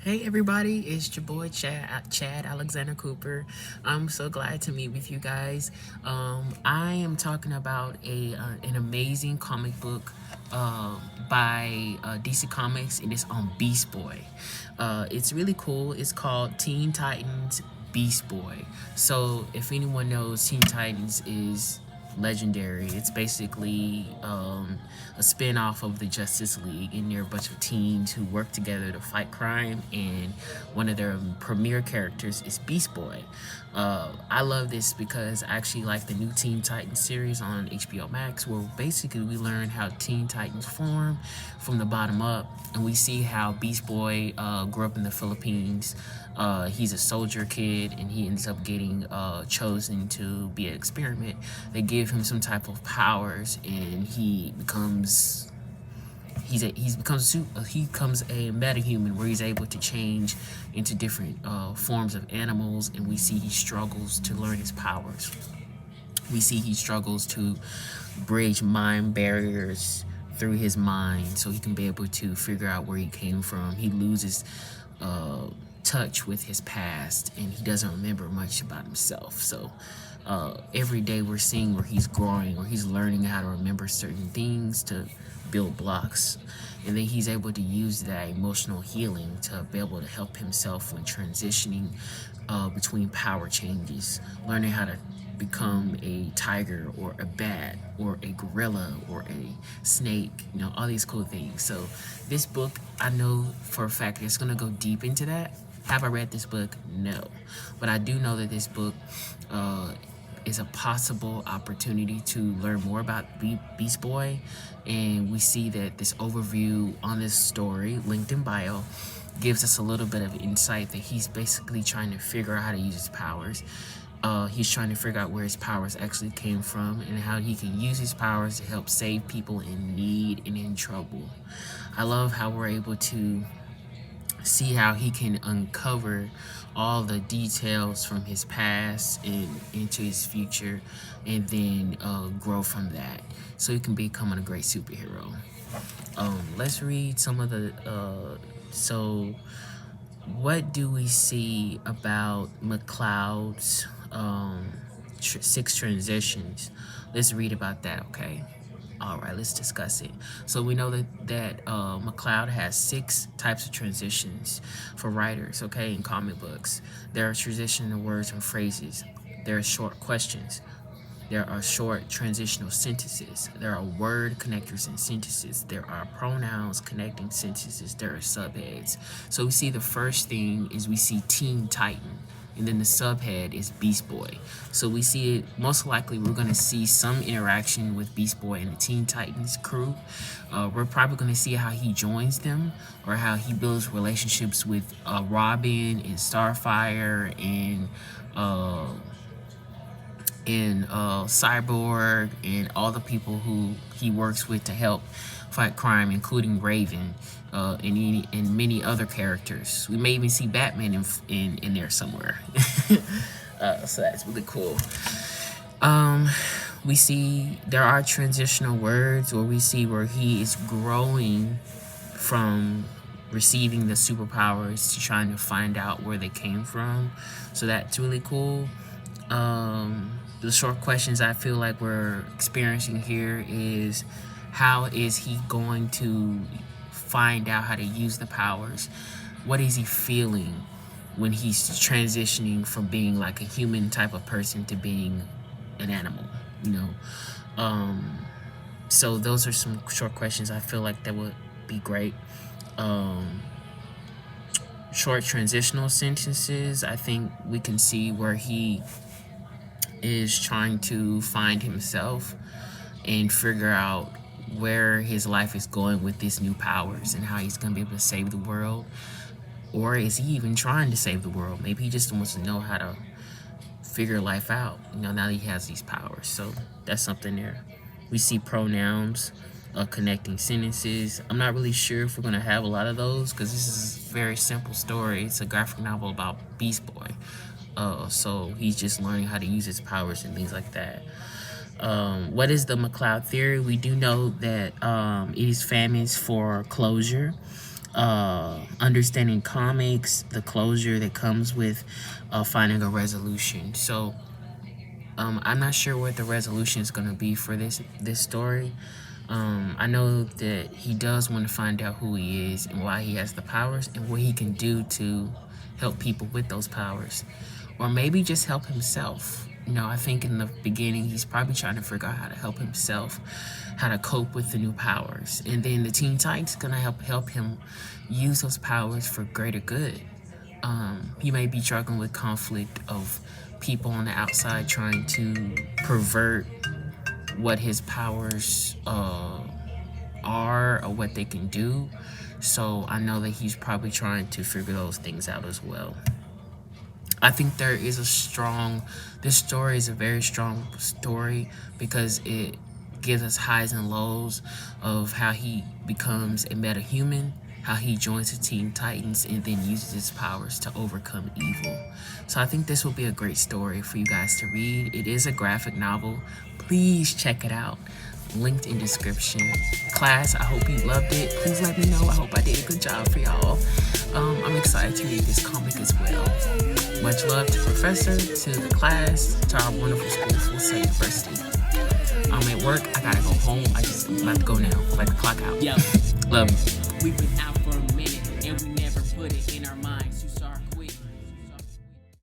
Hey everybody, it's your boy Chad Alexander Cooper. I'm so glad to meet with you guys. I am talking about an amazing comic book by DC Comics, and it's on Beast Boy. It's really cool. It's called Teen Titans Beast Boy. So if anyone knows, Teen Titans is legendary. It's basically a spin-off of the Justice League, and they're a bunch of teens who work together to fight crime, and one of their premier characters is Beast Boy. I love this because I actually like the new Teen Titans series on HBO Max, where basically we learn how Teen Titans form from the bottom up, and we see how Beast Boy grew up in the Philippines. He's a soldier kid, and he ends up getting chosen to be an experiment. They give him some type of powers, and he becomes a metahuman, where he's able to change into different forms of animals, and we see he struggles to learn his powers. We see he struggles to bridge mind barriers through his mind, so he can be able to figure out where he came from. He loses touch with his past, and he doesn't remember much about himself. So every day we're seeing where he's growing, or he's learning how to remember certain things to build blocks, and then he's able to use that emotional healing to be able to help himself when transitioning between power changes, learning how to become a tiger or a bat or a gorilla or a snake, all these cool things. So this book, I know for a fact it's going to go deep into that. Have I read this book? No. But I do know that this book is a possible opportunity to learn more about Beast Boy. And we see that this overview on this story, linked in bio, gives us a little bit of insight that he's basically trying to figure out how to use his powers. He's trying to figure out where his powers actually came from, and how he can use his powers to help save people in need and in trouble. I love how we're able to see how he can uncover all the details from his past and into his future, and then grow from that, so he can become a great superhero. Let's read some of the so what do we see about McCloud's 6 transitions? Let's read about that, okay? All right, let's discuss it. So we know that McCloud has 6 types of transitions for writers, okay, in comic books. There are transitional words and phrases. There are short questions. There are short transitional sentences. There are word connectors and sentences. There are pronouns connecting sentences. There are subheads. So we see the first thing is we see Teen Titan, and then the subhead is Beast Boy. So we see it, most likely we're going to see some interaction with Beast Boy and the Teen Titans crew. We're probably going to see how he joins them, or how he builds relationships with Robin and Starfire and Cyborg, and all the people who he works with to help fight crime, including Raven, and many other characters. We may even see Batman in there somewhere. So that's really cool. We see there are transitional words, where we see where he is growing from receiving the superpowers to trying to find out where they came from. So that's really cool. The short questions I feel like we're experiencing here is, how is he going to find out how to use the powers? What is he feeling when he's transitioning from being like a human type of person to being an animal, So those are some short questions I feel like that would be great. Short transitional sentences, I think we can see where he is trying to find himself and figure out where his life is going with these new powers, and how he's going to be able to save the world. Or is he even trying to save the world? Maybe he just wants to know how to figure life out, now that he has these powers. So that's something there. We see pronouns, connecting sentences. I'm not really sure if we're going to have a lot of those, because this is a very simple story. It's a graphic novel about Beast Boy. So he's just learning how to use his powers and things like that. What is the McCloud theory? We do know that it is famines for closure. understanding comics, the closure that comes with finding a resolution. So I'm not sure what the resolution is going to be for this story. I know that he does want to find out who he is and why he has the powers and what he can do to help people with those powers, or maybe just help himself. I think in the beginning he's probably trying to figure out how to help himself, how to cope with the new powers, and then the Teen Titans gonna help him use those powers for greater good. He may be struggling with conflict of people on the outside trying to pervert what his powers are or what they can do. So I know that he's probably trying to figure those things out as well. I think this story is a very strong story because it gives us highs and lows of how he becomes a metahuman, how he joins the Teen Titans, and then uses his powers to overcome evil. So I think this will be a great story for you guys to read. It is a graphic novel. Please check it out. Linked in description. Class, I hope you loved it. Please let me know. I hope I did a good job for y'all. I'm excited to read this comic as well. Much love to Professor, to the class, to our wonderful school, Full Sail University. I'm at work. I gotta go home. I'm about to go now. Like to clock out. Yo, Love you. we've been out.